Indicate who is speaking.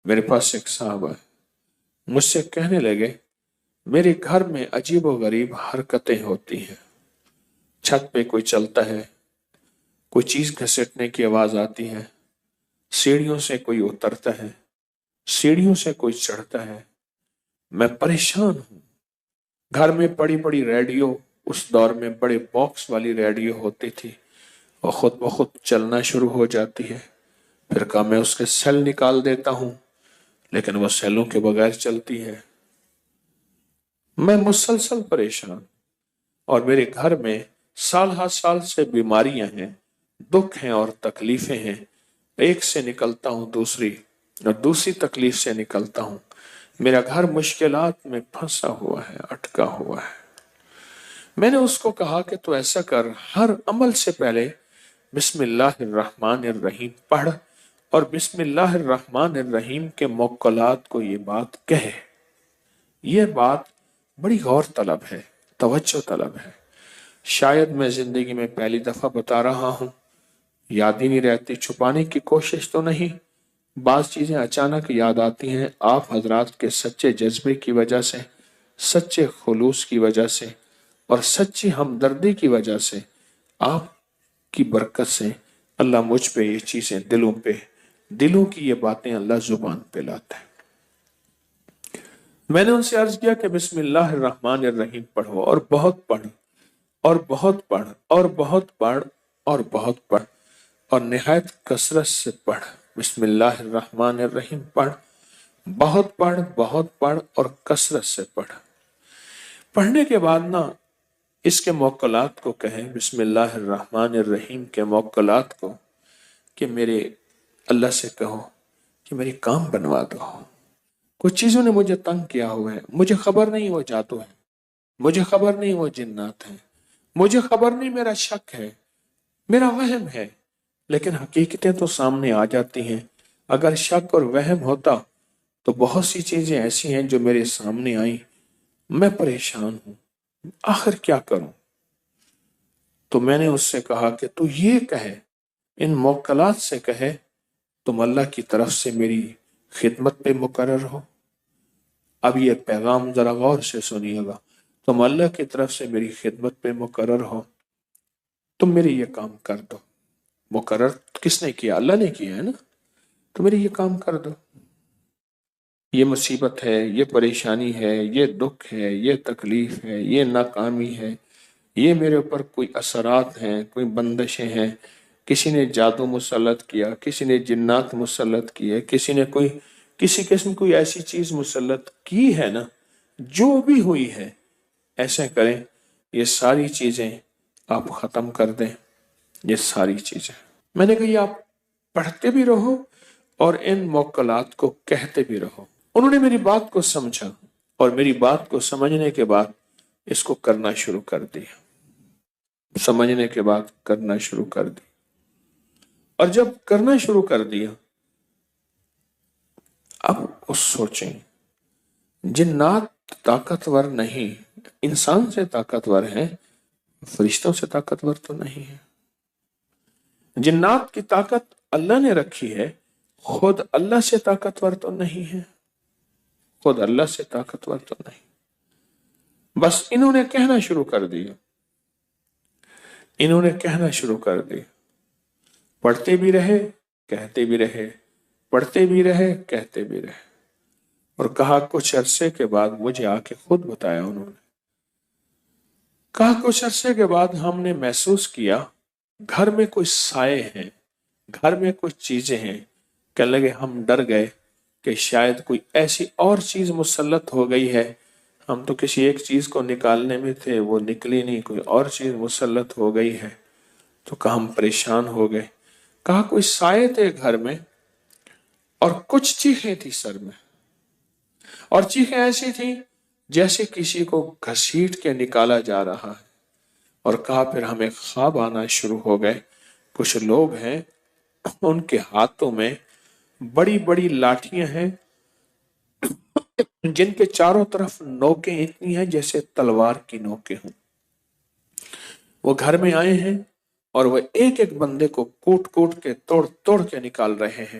Speaker 1: میرے پاس ایک صاحب ہے، مجھ سے کہنے لگے میرے گھر میں عجیب و غریب حرکتیں ہوتی ہیں، چھت پہ کوئی چلتا ہے، کوئی چیز گھسیٹنے کی آواز آتی ہے، سیڑھیوں سے کوئی اترتا ہے، سیڑھیوں سے کوئی چڑھتا ہے، میں پریشان ہوں۔ گھر میں بڑی بڑی ریڈیو، اس دور میں بڑے باکس والی ریڈیو ہوتی تھی، وہ خود بخود چلنا شروع ہو جاتی ہے، پھر کہا میں اس کے سیل نکال دیتا ہوں، لیکن وہ سیلوں کے بغیر چلتی ہے۔ میں مسلسل پریشان، اور میرے گھر میں سال ہر سال سے بیماریاں ہیں، دکھ ہیں اور تکلیفیں ہیں، ایک سے نکلتا ہوں دوسری، اور دوسری تکلیف سے نکلتا ہوں، میرا گھر مشکلات میں پھنسا ہوا ہے، اٹکا ہوا ہے۔ میں نے اس کو کہا کہ تو ایسا کر، ہر عمل سے پہلے بسم اللہ الرحمن الرحیم پڑھ، اور بسم اللہ الرحمن الرحیم کے موکلات کو یہ بات کہے۔ یہ بات بڑی غور طلب ہے، توجہ طلب ہے، شاید میں زندگی میں پہلی دفعہ بتا رہا ہوں، یاد ہی نہیں رہتی، چھپانے کی کوشش تو نہیں، بعض چیزیں اچانک یاد آتی ہیں، آپ حضرات کے سچے جذبے کی وجہ سے، سچے خلوص کی وجہ سے، اور سچی ہمدردی کی وجہ سے، آپ کی برکت سے اللہ مجھ پہ یہ چیزیں دلوں کی یہ باتیں اللہ زبان پہ لاتا ہے۔ میں نے ان سے عرض کیا کہ بسم اللہ الرحمن الرحیم پڑھو، اور بہت پڑھ، اور بہت پڑھ، اور بہت پڑھ، اور بہت پڑھ، اور نہایت کثرت سے پڑھ، بسم اللہ الرحمن الرحیم پڑھ، بہت پڑھ، بہت پڑھ، اور کثرت سے پڑھ۔ پڑھنے کے بعد نا اس کے موکلات کو کہیں، بسم اللہ الرحمن الرحیم کے موکلات کو، کہ میرے اللہ سے کہو کہ میری کام بنوا دو، کچھ چیزوں نے مجھے تنگ کیا ہوا ہے، مجھے خبر نہیں وہ جادو ہے، مجھے خبر نہیں وہ جنات ہیں، مجھے خبر نہیں میرا شک ہے، میرا وہم ہے، لیکن حقیقتیں تو سامنے آ جاتی ہیں۔ اگر شک اور وہم ہوتا تو بہت سی چیزیں ایسی ہیں جو میرے سامنے آئیں، میں پریشان ہوں، آخر کیا کروں؟ تو میں نے اس سے کہا کہ تو یہ کہے، ان موکلات سے کہے تم اللہ کی طرف سے میری خدمت پہ مقرر ہو۔ اب یہ پیغام ذرا غور سے سنیے گا، تم اللہ کی طرف سے میری خدمت پہ مقرر ہو، تم میری یہ کام کر دو۔ مقرر کس نے کیا؟ اللہ نے کیا ہے نا، تو میری یہ کام کر دو، یہ مصیبت ہے، یہ پریشانی ہے، یہ دکھ ہے، یہ تکلیف ہے، یہ ناکامی ہے، یہ میرے اوپر کوئی اثرات ہیں، کوئی بندشیں ہیں، کسی نے جادو مسلط کیا، کسی نے جنات مسلط کیے، کسی نے کسی قسم کوئی ایسی چیز مسلط کی ہے نا، جو بھی ہوئی ہے، ایسے کریں یہ ساری چیزیں آپ ختم کر دیں، یہ ساری چیزیں۔ میں نے کہا یہ آپ پڑھتے بھی رہو اور ان موکلات کو کہتے بھی رہو۔ انہوں نے میری بات کو سمجھا، اور میری بات کو سمجھنے کے بعد اس کو کرنا شروع کر دیا، سمجھنے کے بعد کرنا شروع کر دیا، اور جب کرنا شروع کر دیا، اب اس سوچیں، جنات طاقتور نہیں، انسان سے طاقتور ہیں، فرشتوں سے طاقتور تو نہیں ہے۔ جنات کی طاقت اللہ نے رکھی ہے، خود اللہ سے طاقتور تو نہیں ہے، خود اللہ سے طاقتور تو نہیں۔ بس انہوں نے کہنا شروع کر دیا، انہوں نے کہنا شروع کر دیا، پڑھتے بھی رہے، کہتے بھی رہے، پڑھتے بھی رہے، کہتے بھی رہے، اور کہا کچھ عرصے کے بعد مجھے آ کے خود بتایا انہوں نے، کہا کچھ عرصے کے بعد ہم نے محسوس کیا گھر میں کوئی سائے ہیں، گھر میں کچھ چیزیں ہیں، کہنے لگے ہم ڈر گئے کہ شاید کوئی ایسی اور چیز مسلط ہو گئی ہے، ہم تو کسی ایک چیز کو نکالنے میں تھے، وہ نکلی نہیں، کوئی اور چیز مسلط ہو گئی ہے، تو کہا ہم پریشان ہو گئے۔ کہا کوئی سائے تھے گھر میں، اور کچھ چیخیں تھی سر میں، اور چیخیں ایسی تھیں جیسے کسی کو گھسیٹ کے نکالا جا رہا ہے، اور کہا پھر ہمیں خواب آنا شروع ہو گئے، کچھ لوگ ہیں ان کے ہاتھوں میں بڑی بڑی لاٹھیاں ہیں جن کے چاروں طرف نوکیں اتنی ہیں جیسے تلوار کی نوکیں ہوں، وہ گھر میں آئے ہیں اور وہ ایک ایک بندے کو کوٹ کوٹ کے توڑ توڑ کے نکال رہے ہیں۔